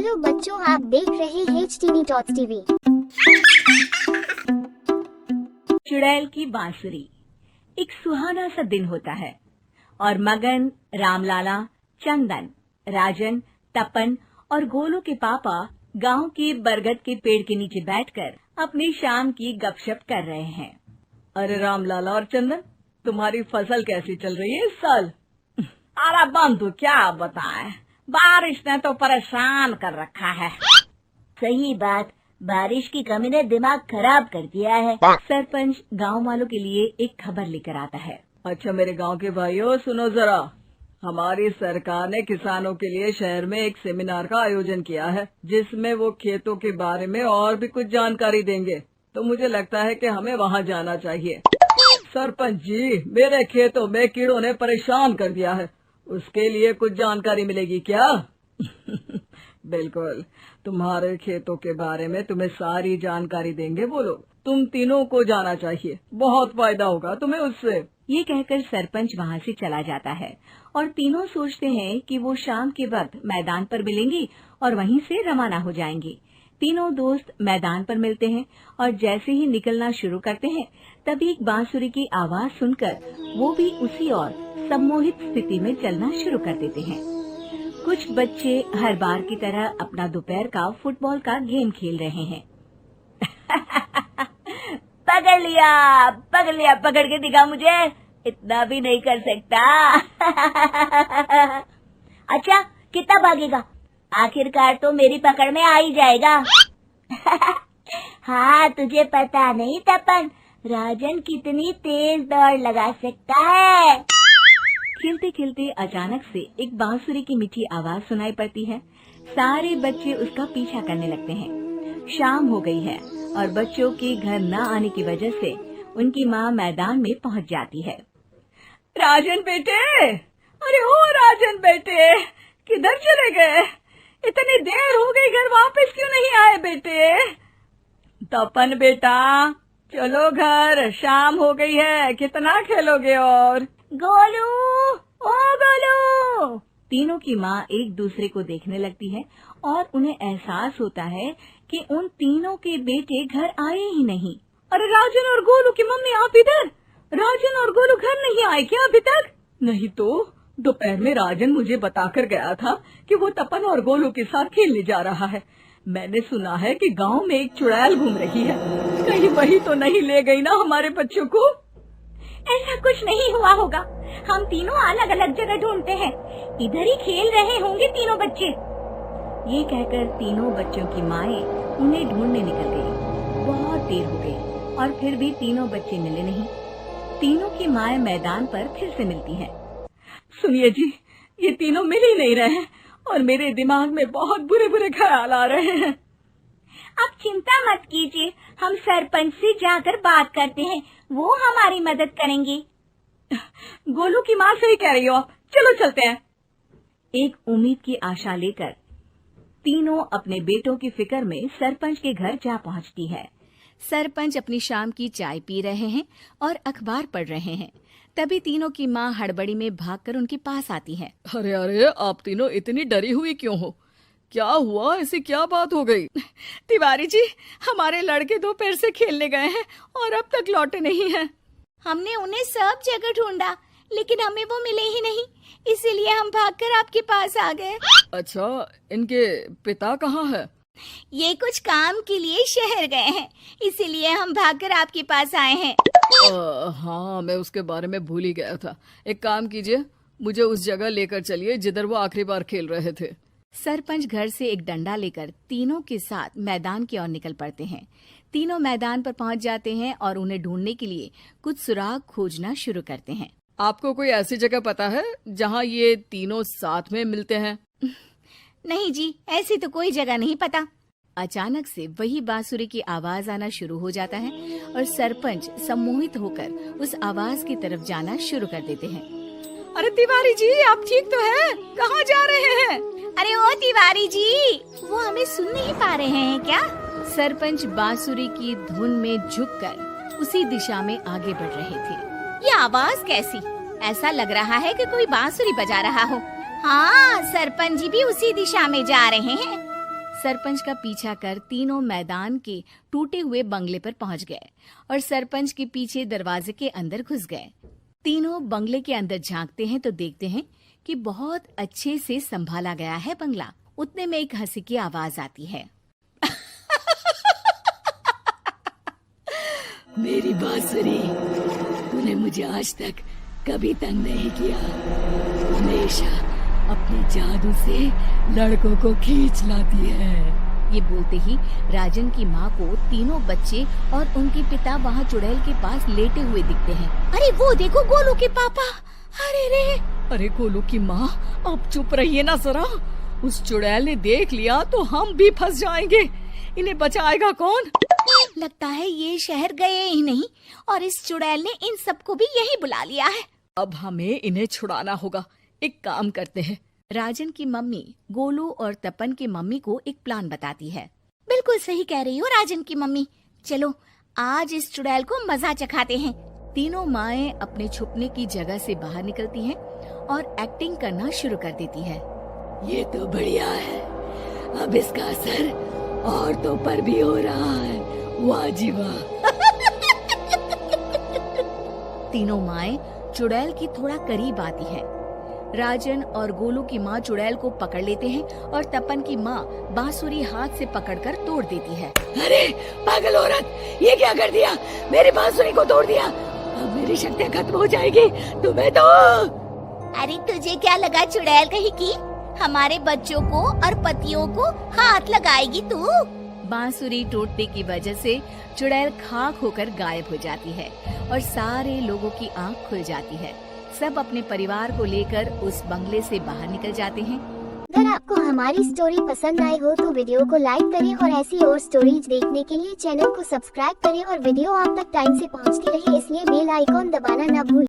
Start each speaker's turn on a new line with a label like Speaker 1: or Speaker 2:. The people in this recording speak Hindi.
Speaker 1: हेलो बच्चों, आप देख रहे हैं HTV Tots TV।
Speaker 2: चुड़ैल की बांसुरी। एक सुहाना सा दिन होता है और मगन, रामलाला, चंदन, राजन, तपन और गोलू के पापा गांव के बरगद के पेड़ के नीचे बैठकर अपनी शाम की गपशप कर रहे हैं। अरे रामलाला और चंदन, तुम्हारी फसल कैसी चल रही है इस साल?
Speaker 3: अरे बंधु, क्या बताएं, बारिश ने तो परेशान कर रखा है।
Speaker 4: सही बात, बारिश की कमी ने दिमाग खराब कर दिया है।
Speaker 2: सरपंच गांव वालों के लिए एक खबर लेकर आता है।
Speaker 3: अच्छा मेरे गांव के भाइयों, सुनो जरा। हमारी सरकार ने किसानों के लिए शहर में एक सेमिनार का आयोजन किया है, जिसमें वो खेतों के बारे में और भी कुछ जानकारी देंगे। तो मुझे लगता है कि हमें वहां जाना चाहिए। सरपंच जी, मेरे खेतों में कीड़ों ने परेशान कर दिया है, उसके लिए कुछ जानकारी मिलेगी क्या? बिल्कुल, तुम्हारे खेतों के बारे में तुम्हें सारी जानकारी देंगे वो लोग। तुम तीनों को जाना चाहिए, बहुत फायदा होगा तुम्हें उससे।
Speaker 2: ये कहकर सरपंच वहाँ से चला जाता है और तीनों सोचते हैं कि वो शाम के वक्त मैदान पर मिलेंगे और वहीं से रवाना हो जाएंगे। तीनों दोस्त मैदान पर मिलते हैं और जैसे ही निकलना शुरू करते हैं तभी एक बांसुरी की आवाज सुनकर वो भी उसी ओर सम्मोहित स्थिति में चलना शुरू कर देते हैं। कुछ बच्चे हर बार की तरह अपना दोपहर का फुटबॉल का गेम खेल रहे हैं।
Speaker 4: पकड़ लिया, पकड़ के दिखा मुझे, इतना भी नहीं कर सकता। अच्छा, कितना भागेगा? आखिरकार तो मेरी पकड़ में आ ही जाएगा। हाँ, तुझे पता नहीं तपन, राजन कितनी तेज दौड़ लगा सकता है।
Speaker 2: खेलते खेलते अचानक से एक बांसुरी की मीठी आवाज सुनाई पड़ती है। सारे बच्चे उसका पीछा करने लगते हैं। शाम हो गई है और बच्चों के घर न आने की वजह से उनकी माँ मैदान में पहुँच जाती है।
Speaker 3: राजन बेटे, अरे ओ राजन बेटे, किधर चले गए? इतनी देर हो गई, घर वापस क्यों नहीं आए बेटे? तपन बेटा, चलो घर, शाम हो गई है, कितना खेलोगे? और
Speaker 4: गोलू, ओ गोलू।
Speaker 2: तीनों की माँ एक दूसरे को देखने लगती है और उन्हें एहसास होता है कि उन तीनों के बेटे घर आए ही नहीं।
Speaker 3: अरे राजन और गोलू की मम्मी, आप इधर? राजन और गोलू घर नहीं आए क्या अभी तक? नहीं तो दोपहर में राजन मुझे बताकर गया था कि वो तपन और गोलू के साथ खेलने जा रहा है। मैंने सुना है कि गांव में एक चुड़ैल घूम रही है, कहीं वही तो नहीं ले गई ना हमारे बच्चों को?
Speaker 4: ऐसा कुछ नहीं हुआ होगा, हम तीनों अलग अलग जगह ढूंढते हैं, इधर ही खेल रहे होंगे तीनों बच्चे।
Speaker 2: ये कहकर तीनों बच्चों की माएं उन्हें ढूंढने निकल गयी। बहुत देर हो गई और फिर भी तीनों बच्चे मिले नहीं। तीनों की माएं मैदान पर फिर से मिलती हैं।
Speaker 3: सुनिए जी, ये तीनों मिल ही नहीं रहे और मेरे दिमाग में बहुत बुरे बुरे ख्याल आ रहे हैं।
Speaker 4: आप चिंता मत कीजिए, हम सरपंच से जाकर बात करते हैं, वो हमारी मदद करेंगे।
Speaker 3: गोलू की माँ सही कह रही हो, चलो चलते हैं।
Speaker 2: एक उम्मीद की आशा लेकर तीनों अपने बेटों की फिक्र में सरपंच के घर जा पहुंचती है।
Speaker 5: सरपंच अपनी शाम की चाय पी रहे हैं और अखबार पढ़ रहे हैं। तभी तीनों की माँ हड़बड़ी में भागकर उनके पास आती है।
Speaker 6: अरे अरे, आप तीनों इतनी डरी हुई क्यों हो? क्या हुआ? ऐसी क्या बात हो गई?
Speaker 5: तिवारी जी, हमारे लड़के दोपहर से खेलने गए हैं और अब तक लौटे नहीं हैं। हमने उन्हें सब जगह ढूंढा, लेकिन हमें वो मिले ही नहीं, इसीलिए हम भागकर आपके पास आ गए।
Speaker 6: अच्छा, इनके पिता कहाँ है?
Speaker 5: ये कुछ काम के लिए शहर गए हैं, इसीलिए हम भागकर आपके पास आए हैं।
Speaker 6: हाँ, मैं उसके बारे में भूल ही गया था। एक काम कीजिए, मुझे उस जगह लेकर चलिए जिधर वो आखिरी बार खेल रहे थे।
Speaker 5: सरपंच घर से एक डंडा लेकर तीनों के साथ मैदान की ओर निकल पड़ते हैं। तीनों मैदान पर पहुंच जाते हैं और उन्हें ढूंढने के लिए कुछ सुराग खोजना शुरू करते हैं।
Speaker 6: आपको कोई ऐसी जगह पता है जहां ये तीनों साथ में मिलते हैं?
Speaker 5: नहीं जी, ऐसी तो कोई जगह नहीं पता। अचानक से वही बांसुरी की आवाज आना शुरू हो जाता है और सरपंच सम्मोहित होकर उस आवाज की तरफ जाना शुरू कर देते हैं।
Speaker 6: अरे तिवारी जी, आप ठीक तो हैं? कहाँ जा रहे हैं?
Speaker 5: अरे ओ तिवारी जी, वो हमें सुन नहीं पा रहे हैं क्या? सरपंच बांसुरी की धुन में झुककर उसी दिशा में आगे बढ़ रहे थे। ये आवाज कैसी? ऐसा लग रहा है कि कोई बांसुरी बजा रहा हो। हाँ, सरपंच जी भी उसी दिशा में जा रहे हैं। सरपंच का पीछा कर तीनों मैदान के टूटे हुए बंगले पर पहुंच गए और सरपंच के पीछे दरवाजे के अंदर घुस गए। तीनों बंगले के अंदर झांकते हैं तो देखते हैं कि बहुत अच्छे से संभाला गया है बंगला। उतने में एक हंसी की आवाज आती है।
Speaker 6: मेरी बांसुरी, तूने मुझे आज तक कभी तंग नहीं किया। हमेशा अपने जादू से लड़कों को खींच लाती है।
Speaker 5: ये बोलते ही राजन की माँ को तीनों बच्चे और उनके पिता वहाँ चुड़ैल के पास लेटे हुए दिखते हैं।
Speaker 4: अरे वो देखो गोलू के पापा। अरे रे,
Speaker 6: अरे गोलू की माँ, अब चुप रहिए ना जरा। उस चुड़ैल ने देख लिया तो हम भी फंस जाएंगे। इन्हें बचाएगा कौन?
Speaker 4: लगता है ये शहर गए ही नहीं और इस चुड़ैल ने इन सबको भी यही बुला लिया है।
Speaker 6: अब हमें इन्हें छुड़ाना होगा। एक काम करते हैं।
Speaker 5: राजन की मम्मी गोलू और तपन की मम्मी को एक प्लान बताती है।
Speaker 4: बिल्कुल सही कह रही हो राजन की मम्मी। चलो आज इस चुड़ैल को मजा चखाते हैं।
Speaker 5: तीनों माएं अपने छुपने की जगह से बाहर निकलती हैं और एक्टिंग करना शुरू कर देती है।
Speaker 6: ये तो बढ़िया है। अब इसका असर औरतों पर भी हो रहा है। वाह जी वाह।
Speaker 5: तीनों माएं चुड़ैल की थोड़ा करीब आती है। राजन और गोलू की माँ चुड़ैल को पकड़ लेते हैं और तपन की माँ बांसुरी हाथ से पकड़कर तोड़ देती है।
Speaker 6: अरे पागल औरत, ये क्या कर दिया? मेरी बांसुरी को तोड़ दिया। अब मेरी शक्तियाँ खत्म हो जाएगी। तुम्हें तो
Speaker 4: अरे तुझे क्या लगा चुड़ैल कहीं की हमारे बच्चों को और पतियों को हाथ लगाएगी तू?
Speaker 5: बांसुरी टूटने की वजह से चुड़ैल खाक होकर गायब हो जाती है और सारे लोगों की आंख खुल जाती है। सब अपने परिवार को लेकर उस बंगले से बाहर निकल जाते हैं।
Speaker 1: अगर आपको हमारी स्टोरी पसंद आई हो तो वीडियो को लाइक करें और ऐसी और स्टोरीज देखने के लिए चैनल को सब्सक्राइब करें और वीडियो आप तक टाइम से पहुंचती रहे इसलिए बेल आइकॉन दबाना न भूलें।